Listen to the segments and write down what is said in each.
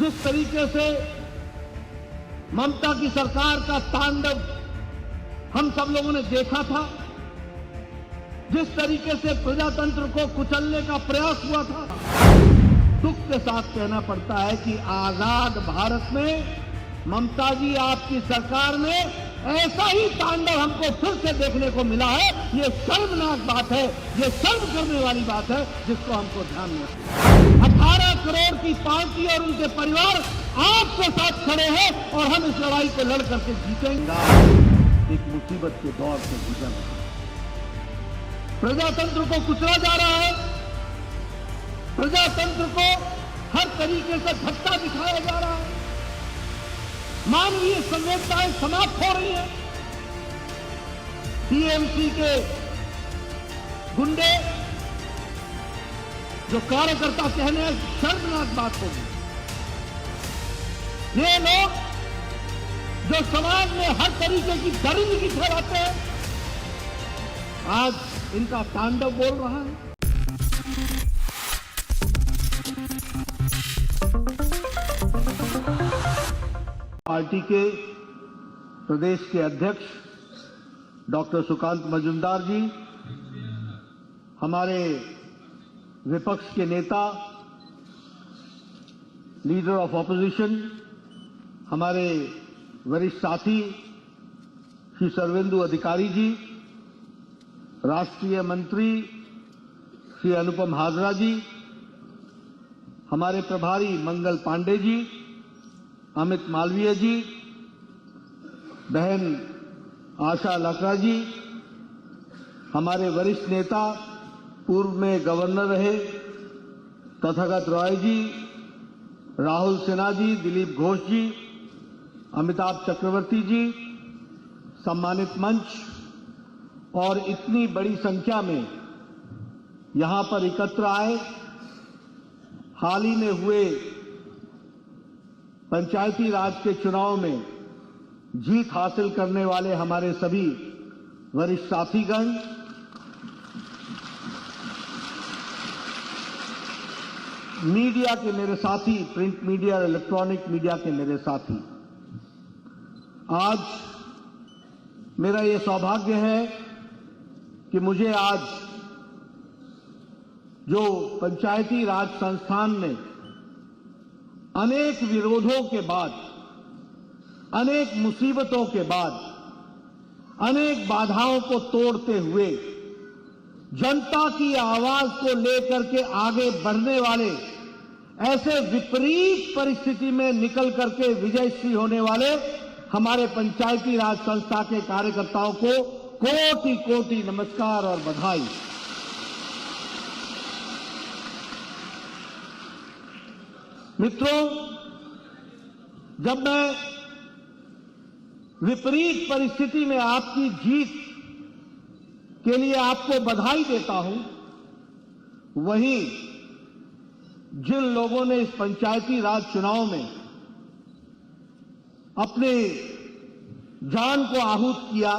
जिस तरीके से ममता की सरकार का तांडव हम सब लोगों ने देखा था, जिस तरीके से प्रजातंत्र को कुचलने का प्रयास हुआ था, दुख के साथ कहना पड़ता है कि आजाद भारत में ममता जी आपकी सरकार में ऐसा ही तांडव हमको फिर से देखने को मिला है। ये शर्मनाक बात है, ये शर्म करने वाली बात है, जिसको हमको ध्यान में रखना है। 18 करोड़ की पार्टी और उनके परिवार आपके साथ खड़े हैं और हम इस लड़ाई को लड़ करके जीतेंगे। एक मुसीबत के दौर से गुजर रहे हैं, प्रजातंत्र को कुचला जा रहा है, प्रजातंत्र को हर तरीके से धक्का दिखाया जा रहा है, मानवीय संवेदनाएं समाप्त हो रही हैं। टीएमसी के गुंडे जो कार्यकर्ता कहने हैं, शर्मनाक बात होगी। ये लोग जो समाज में हर तरीके की दरिंदगी फैलाते हैं, आज इनका तांडव बोल रहा है। पार्टी के प्रदेश के अध्यक्ष डॉक्टर सुकांत मजूमदार जी, हमारे विपक्ष के नेता, लीडर ऑफ ऑपोजिशन, हमारे वरिष्ठ साथी श्री सर्वेंदु अधिकारी जी, राष्ट्रीय मंत्री श्री अनुपम हाजरा जी, हमारे प्रभारी मंगल पांडे जी, अमित मालवीय जी, बहन आशा लकड़ा जी, हमारे वरिष्ठ नेता, पूर्व में गवर्नर रहे तथागत रॉय जी, राहुल सिन्हा जी, दिलीप घोष जी, अमिताभ चक्रवर्ती जी, सम्मानित मंच और इतनी बड़ी संख्या में यहां पर एकत्र आए, हाल ही में हुए पंचायती राज के चुनाव में जीत हासिल करने वाले हमारे सभी वरिष्ठ साथीगण, मीडिया के मेरे साथी, प्रिंट मीडिया और इलेक्ट्रॉनिक मीडिया के मेरे साथी, आज मेरा ये सौभाग्य है कि मुझे आज जो पंचायती राज संस्थान में अनेक विरोधों के बाद, अनेक मुसीबतों के बाद, अनेक बाधाओं को तोड़ते हुए जनता की आवाज को लेकर के आगे बढ़ने वाले, ऐसे विपरीत परिस्थिति में निकल करके विजयश्री होने वाले हमारे पंचायती राज संस्था के कार्यकर्ताओं को कोटि कोटि नमस्कार और बधाई। मित्रों, जब मैं विपरीत परिस्थिति में आपकी जीत के लिए आपको बधाई देता हूं, वहीं जिन लोगों ने इस पंचायती राज चुनाव में अपने जान को आहूत किया,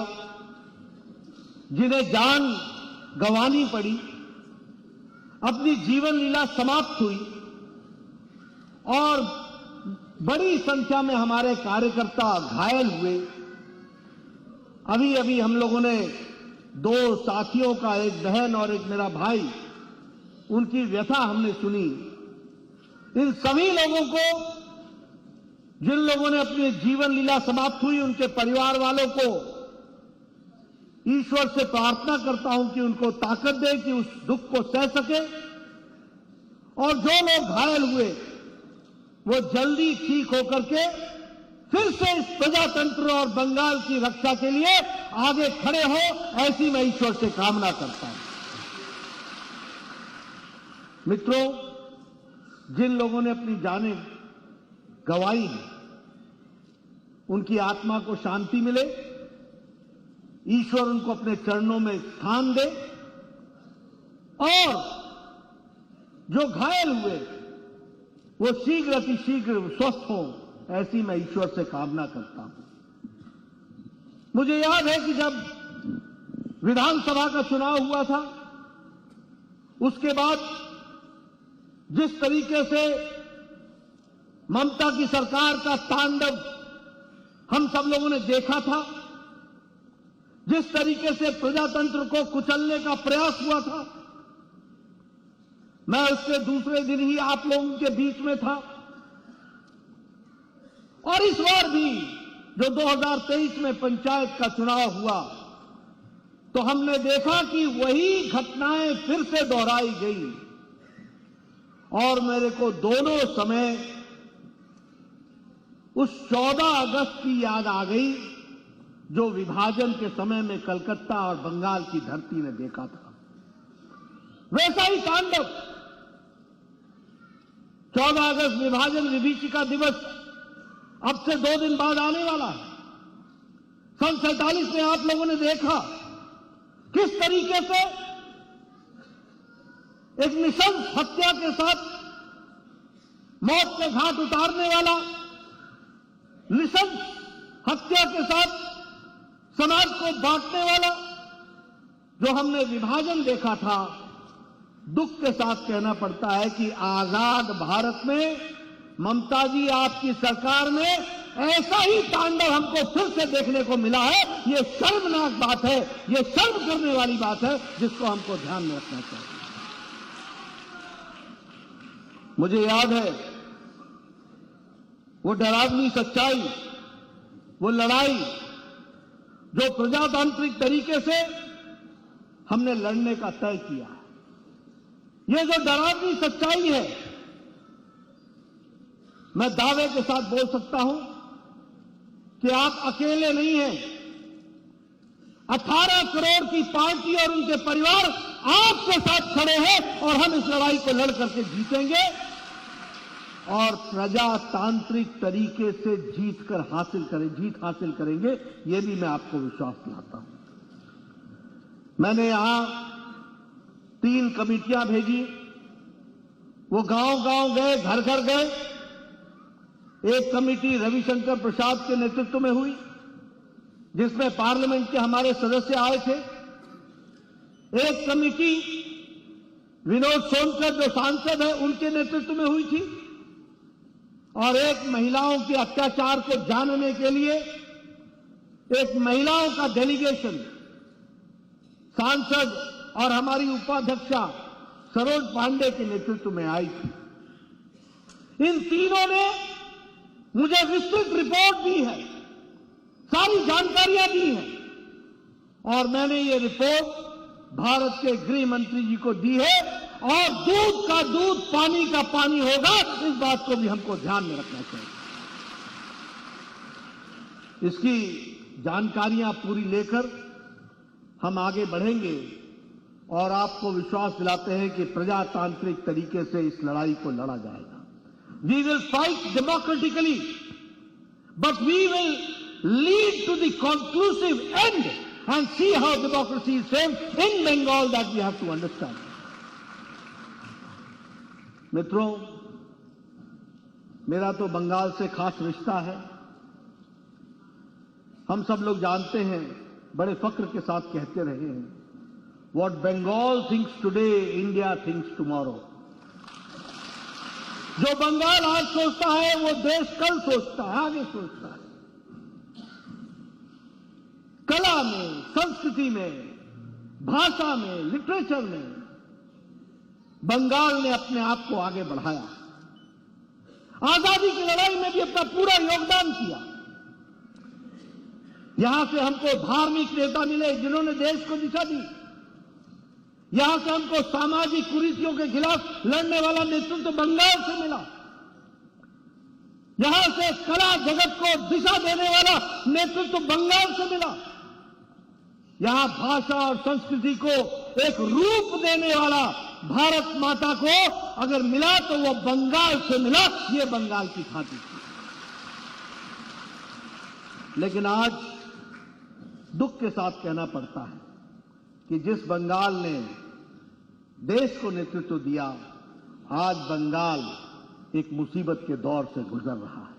जिन्हें जान गंवानी पड़ी, अपनी जीवन लीला समाप्त हुई और बड़ी संख्या में हमारे कार्यकर्ता घायल हुए। अभी अभी हम लोगों ने दो साथियों का, एक बहन और एक मेरा भाई, उनकी व्यथा हमने सुनी। इन सभी लोगों को, जिन लोगों ने अपनी जीवन लीला समाप्त हुई, उनके परिवार वालों को ईश्वर से प्रार्थना करता हूं कि उनको ताकत दे कि उस दुख को सह सके, और जो लोग घायल हुए वो जल्दी ठीक होकर के फिर से इस प्रजातंत्र और बंगाल की रक्षा के लिए आगे खड़े हो, ऐसी मैं ईश्वर से कामना करता हूं। मित्रों, जिन लोगों ने अपनी जानें गंवाई हैं, उनकी आत्मा को शांति मिले, ईश्वर उनको अपने चरणों में स्थान दे, और जो घायल हुए वो शीघ्र अतिशीघ्र स्वस्थ हों, ऐसी मैं ईश्वर से कामना करता हूं। मुझे याद है कि जब विधानसभा का चुनाव हुआ था, उसके बाद जिस तरीके से ममता की सरकार का तांडव हम सब लोगों ने देखा था। जिस तरीके से प्रजातंत्र को कुचलने का प्रयास हुआ था, मैं उसके दूसरे दिन ही आप लोगों के बीच में था। और इस बार भी जो 2023 में पंचायत का चुनाव हुआ, तो हमने देखा कि वही घटनाएं फिर से दोहराई गई। और मेरे को दोनों समय उस 14 अगस्त की याद आ गई जो विभाजन के समय में कलकत्ता और बंगाल की धरती ने देखा था। वैसा ही तांडव 14 अगस्त विभाजन विभीषिका दिवस अब से 2 दिन बाद आने वाला है। सन 47 में आप लोगों ने देखा किस तरीके से एक निशंस हत्या के साथ मौत के घाट उतारने वाला, निशंस हत्या के साथ समाज को बांटने वाला जो हमने विभाजन देखा था, दुख के साथ कहना पड़ता है कि आजाद भारत में ममता जी आपकी सरकार में ऐसा ही तांडव हमको फिर से देखने को मिला है। ये शर्मनाक बात है, ये शर्म करने वाली बात है, जिसको हमको ध्यान में रखना चाहिए। मुझे याद है वो डरावनी सच्चाई, वो लड़ाई जो प्रजातांत्रिक तरीके से हमने लड़ने का तय किया। ये जो डरावनी सच्चाई है, मैं दावे के साथ बोल सकता हूं कि आप अकेले नहीं हैं। 18 करोड़ की पार्टी और उनके परिवार आपके साथ खड़े हैं और हम इस लड़ाई को लड़ करके जीतेंगे और प्रजातांत्रिक तरीके से जीत हासिल करेंगे। ये भी मैं आपको विश्वास दिलाता हूं। मैंने यहां 3 कमेटियां भेजी, वो गांव-गांव गए, घर-घर गए। एक कमेटी रविशंकर प्रसाद के नेतृत्व में हुई, जिसमें पार्लियामेंट के हमारे सदस्य आए थे। एक कमेटी विनोद सोनकर जो सांसद है उनके नेतृत्व में हुई थी, और एक महिलाओं के अत्याचार को जानने के लिए एक महिलाओं का डेलीगेशन सांसद और हमारी उपाध्यक्षा सरोज पांडे के नेतृत्व में आई थी। इन तीनों ने मुझे विस्तृत रिपोर्ट दी है, सारी जानकारियां दी हैं, और मैंने ये रिपोर्ट भारत के गृह मंत्री जी को दी है। और दूध का दूध, पानी का पानी होगा, इस बात को भी हमको ध्यान में रखना चाहिए। इसकी जानकारियां पूरी लेकर हम आगे बढ़ेंगे और आपको विश्वास दिलाते हैं कि प्रजातांत्रिक तरीके से इस लड़ाई को लड़ा जाएगा। We will fight democratically, but we will lead to the conclusive end and see how democracy is framed in Bengal. That we have to understand. मित्रों, मेरा तो बंगाल से खास रिश्ता है। हम सब लोग जानते हैं, बड़े फक्र के साथ कहते रहे हैं, What Bengal thinks today, India thinks tomorrow. जो बंगाल आज सोचता है वो देश कल सोचता है, आगे सोचता है। कला में, संस्कृति में, भाषा में, लिटरेचर में बंगाल ने अपने आप को आगे बढ़ाया। आजादी की लड़ाई में भी अपना पूरा योगदान किया। यहां से हमको धार्मिक नेता मिले जिन्होंने देश को दिशा दी। यहां से हमको सामाजिक कुरीतियों के खिलाफ लड़ने वाला नेतृत्व बंगाल से मिला। यहां से कला जगत को दिशा देने वाला नेतृत्व बंगाल से मिला। यहां भाषा और संस्कृति को एक रूप देने वाला भारत माता को अगर मिला तो वो बंगाल से मिला। ये बंगाल की खातिर थी। लेकिन आज दुख के साथ कहना पड़ता है कि जिस बंगाल ने देश को नेतृत्व दिया, आज बंगाल एक मुसीबत के दौर से गुजर रहा है।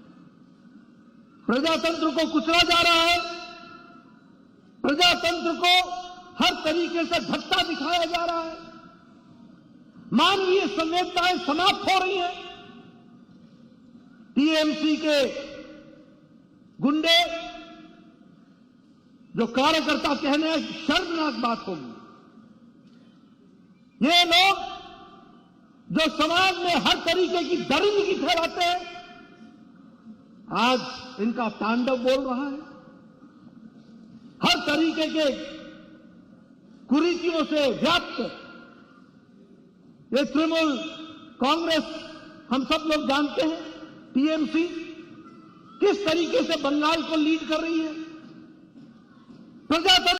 प्रजातंत्र को कुचला जा रहा है। प्रजातंत्र को हर तरीके से धक्का दिखाया जा रहा है। मानवीय संवेदनाएं समाप्त हो रही हैं। टीएमसी के गुंडे जो कार्यकर्ता कहने शर्मनाक बात होगी। ये लोग जो समाज में हर तरीके की दरिंदगी फैलाते हैं, आज इनका तांडव बोल रहा है। हर तरीके के कुरीतियों से व्याप्त ये तृणमूल कांग्रेस, हम सब लोग जानते हैं टीएमसी किस तरीके से बंगाल को लीड कर रही है। प्रजातंत्र